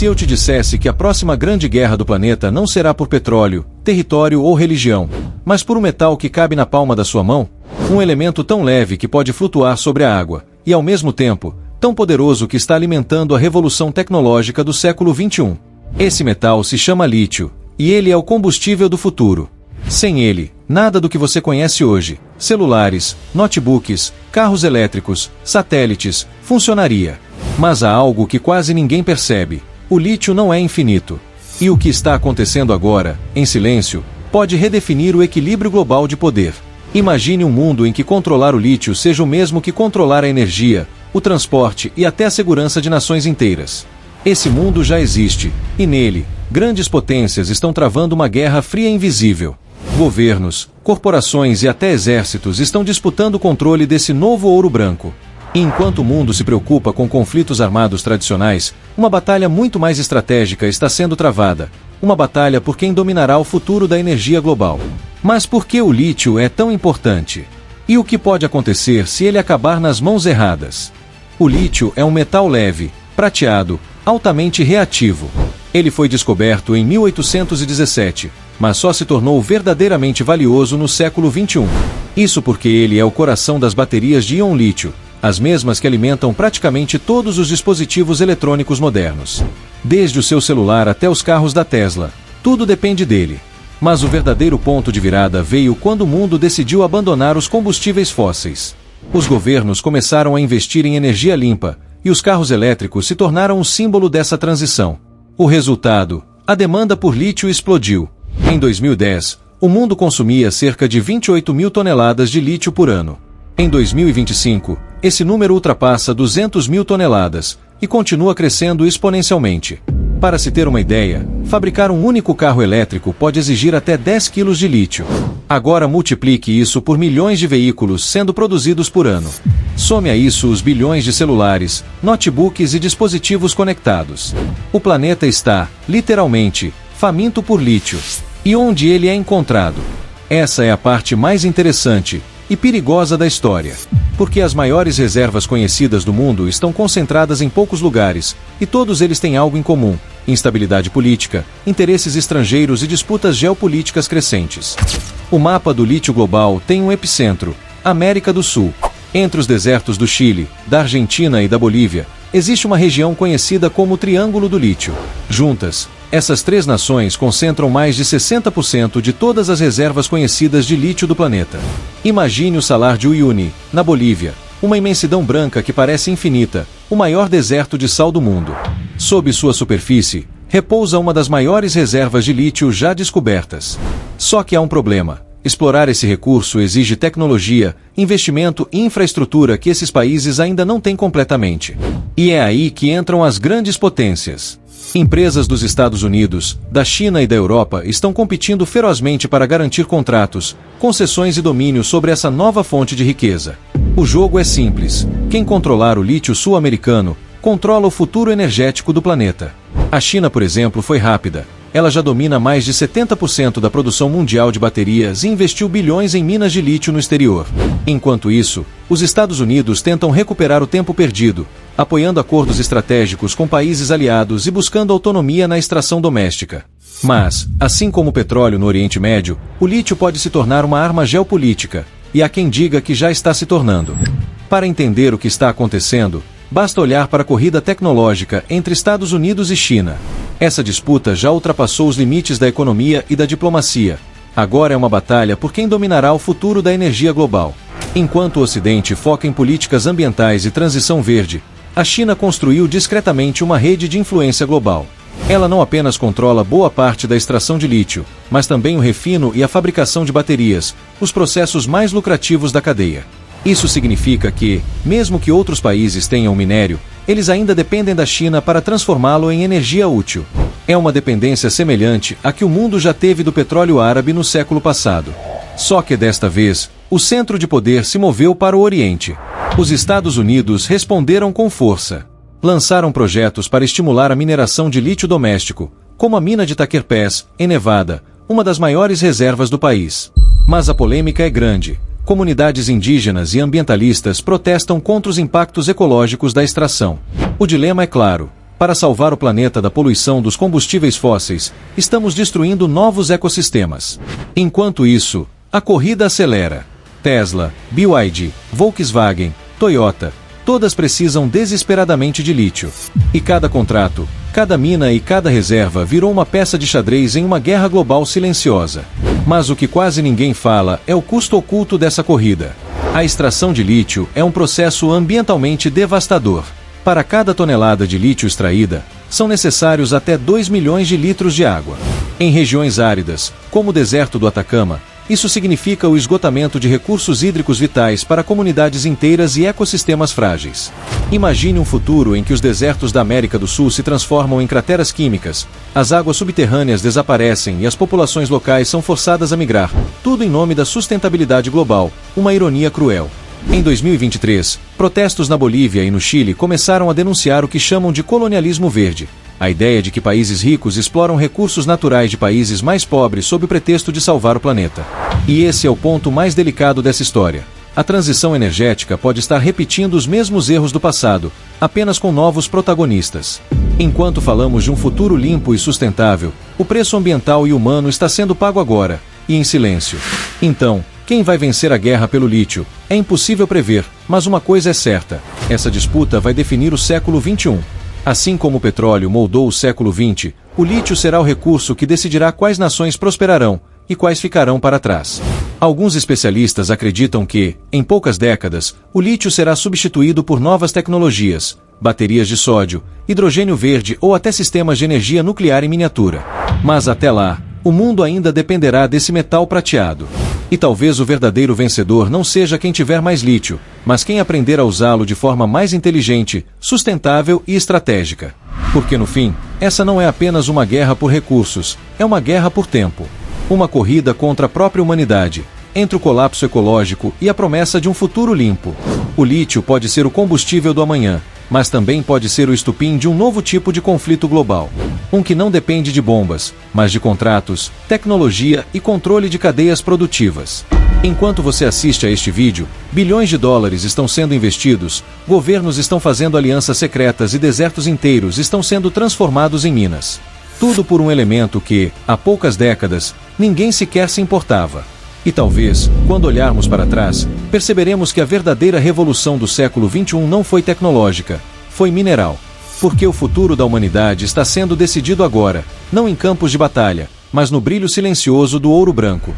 se eu te dissesse que a próxima grande guerra do planeta não será por petróleo, território ou religião, mas por um metal que cabe na palma da sua mão? Um elemento tão leve que pode flutuar sobre a água, e ao mesmo tempo, tão poderoso que está alimentando a revolução tecnológica do século XXI. Esse metal se chama lítio, e ele é o combustível do futuro. Sem ele, nada do que você conhece hoje, celulares, notebooks, carros elétricos, satélites, funcionaria. Mas há algo que quase ninguém percebe: o lítio não é infinito. E o que está acontecendo agora, em silêncio, pode redefinir o equilíbrio global de poder. Imagine um mundo em que controlar o lítio seja o mesmo que controlar a energia, o transporte e até a segurança de nações inteiras. Esse mundo já existe, e nele, grandes potências estão travando uma guerra fria e invisível. Governos, corporações e até exércitos estão disputando o controle desse novo ouro branco. E enquanto o mundo se preocupa com conflitos armados tradicionais, uma batalha muito mais estratégica está sendo travada. Uma batalha por quem dominará o futuro da energia global. Mas por que o lítio é tão importante? E o que pode acontecer se ele acabar nas mãos erradas? O lítio é um metal leve, prateado, altamente reativo. Ele foi descoberto em 1817, mas só se tornou verdadeiramente valioso no século XXI. Isso porque ele é o coração das baterias de íon lítio, as mesmas que alimentam praticamente todos os dispositivos eletrônicos modernos. Desde o seu celular até os carros da Tesla, tudo depende dele. Mas o verdadeiro ponto de virada veio quando o mundo decidiu abandonar os combustíveis fósseis. Os governos começaram a investir em energia limpa, e os carros elétricos se tornaram um símbolo dessa transição. O resultado: a demanda por lítio explodiu. Em 2010, o mundo consumia cerca de 28 mil toneladas de lítio por ano. Em 2025, esse número ultrapassa 200 mil toneladas, e continua crescendo exponencialmente. Para se ter uma ideia, fabricar um único carro elétrico pode exigir até 10 quilos de lítio. Agora multiplique isso por milhões de veículos sendo produzidos por ano. Some a isso os bilhões de celulares, notebooks e dispositivos conectados. O planeta está, literalmente, faminto por lítio. E onde ele é encontrado? Essa é a parte mais interessante e perigosa da história. Porque as maiores reservas conhecidas do mundo estão concentradas em poucos lugares, e todos eles têm algo em comum: instabilidade política, interesses estrangeiros e disputas geopolíticas crescentes. O mapa do lítio global tem um epicentro: América do Sul. Entre os desertos do Chile, da Argentina e da Bolívia, existe uma região conhecida como o Triângulo do Lítio. Juntas, essas três nações concentram mais de 60% de todas as reservas conhecidas de lítio do planeta. Imagine o Salar de Uyuni, na Bolívia, uma imensidão branca que parece infinita, o maior deserto de sal do mundo. Sob sua superfície, repousa uma das maiores reservas de lítio já descobertas. Só que há um problema: explorar esse recurso exige tecnologia, investimento e infraestrutura que esses países ainda não têm completamente. E é aí que entram as grandes potências. Empresas dos Estados Unidos, da China e da Europa estão competindo ferozmente para garantir contratos, concessões e domínio sobre essa nova fonte de riqueza. O jogo é simples: quem controlar o lítio sul-americano, controla o futuro energético do planeta. A China, por exemplo, foi rápida. Ela já domina mais de 70% da produção mundial de baterias e investiu bilhões em minas de lítio no exterior. Enquanto isso, os Estados Unidos tentam recuperar o tempo perdido, apoiando acordos estratégicos com países aliados e buscando autonomia na extração doméstica. Mas, assim como o petróleo no Oriente Médio, o lítio pode se tornar uma arma geopolítica, e há quem diga que já está se tornando. Para entender o que está acontecendo, basta olhar para a corrida tecnológica entre Estados Unidos e China. Essa disputa já ultrapassou os limites da economia e da diplomacia. Agora é uma batalha por quem dominará o futuro da energia global. Enquanto o Ocidente foca em políticas ambientais e transição verde, a China construiu discretamente uma rede de influência global. Ela não apenas controla boa parte da extração de lítio, mas também o refino e a fabricação de baterias, os processos mais lucrativos da cadeia. Isso significa que, mesmo que outros países tenham minério, eles ainda dependem da China para transformá-lo em energia útil. É uma dependência semelhante à que o mundo já teve do petróleo árabe no século passado. Só que desta vez, o centro de poder se moveu para o Oriente. Os Estados Unidos responderam com força. Lançaram projetos para estimular a mineração de lítio doméstico, como a mina de Thacker Pass, em Nevada, uma das maiores reservas do país. Mas a polêmica é grande. Comunidades indígenas e ambientalistas protestam contra os impactos ecológicos da extração. O dilema é claro: Para salvar o planeta da poluição dos combustíveis fósseis, estamos destruindo novos ecossistemas. Enquanto isso, a corrida acelera. Tesla, BYD, Volkswagen, Toyota, todas precisam desesperadamente de lítio. E cada contrato, cada mina e cada reserva virou uma peça de xadrez em uma guerra global silenciosa. Mas o que quase ninguém fala é o custo oculto dessa corrida. A extração de lítio é um processo ambientalmente devastador. Para cada tonelada de lítio extraída, são necessários até 2 milhões de litros de água. Em regiões áridas, como o deserto do Atacama, isso significa o esgotamento de recursos hídricos vitais para comunidades inteiras e ecossistemas frágeis. Imagine um futuro em que os desertos da América do Sul se transformam em crateras químicas, as águas subterrâneas desaparecem e as populações locais são forçadas a migrar, tudo em nome da sustentabilidade global, uma ironia cruel. Em 2023, protestos na Bolívia e no Chile começaram a denunciar o que chamam de colonialismo verde, a ideia de que países ricos exploram recursos naturais de países mais pobres sob o pretexto de salvar o planeta. E esse é o ponto mais delicado dessa história. A transição energética pode estar repetindo os mesmos erros do passado, apenas com novos protagonistas. Enquanto falamos de um futuro limpo e sustentável, o preço ambiental e humano está sendo pago agora, e em silêncio. Então, quem vai vencer a guerra pelo lítio? É impossível prever, mas uma coisa é certa: essa disputa vai definir o século XXI. Assim como o petróleo moldou o século XX, o lítio será o recurso que decidirá quais nações prosperarão e quais ficarão para trás. Alguns especialistas acreditam que, em poucas décadas, o lítio será substituído por novas tecnologias, baterias de sódio, hidrogênio verde ou até sistemas de energia nuclear em miniatura. Mas até lá, o mundo ainda dependerá desse metal prateado. E talvez o verdadeiro vencedor não seja quem tiver mais lítio, mas quem aprender a usá-lo de forma mais inteligente, sustentável e estratégica. Porque no fim, essa não é apenas uma guerra por recursos, é uma guerra por tempo. Uma corrida contra a própria humanidade, entre o colapso ecológico e a promessa de um futuro limpo. O lítio pode ser o combustível do amanhã, mas também pode ser o estupim de um novo tipo de conflito global. Um que não depende de bombas, mas de contratos, tecnologia e controle de cadeias produtivas. Enquanto você assiste a este vídeo, bilhões de dólares estão sendo investidos, governos estão fazendo alianças secretas e desertos inteiros estão sendo transformados em minas. Tudo por um elemento que, há poucas décadas, ninguém sequer se importava. E talvez, quando olharmos para trás, perceberemos que a verdadeira revolução do século XXI não foi tecnológica, foi mineral. Porque o futuro da humanidade está sendo decidido agora, não em campos de batalha, mas no brilho silencioso do ouro branco.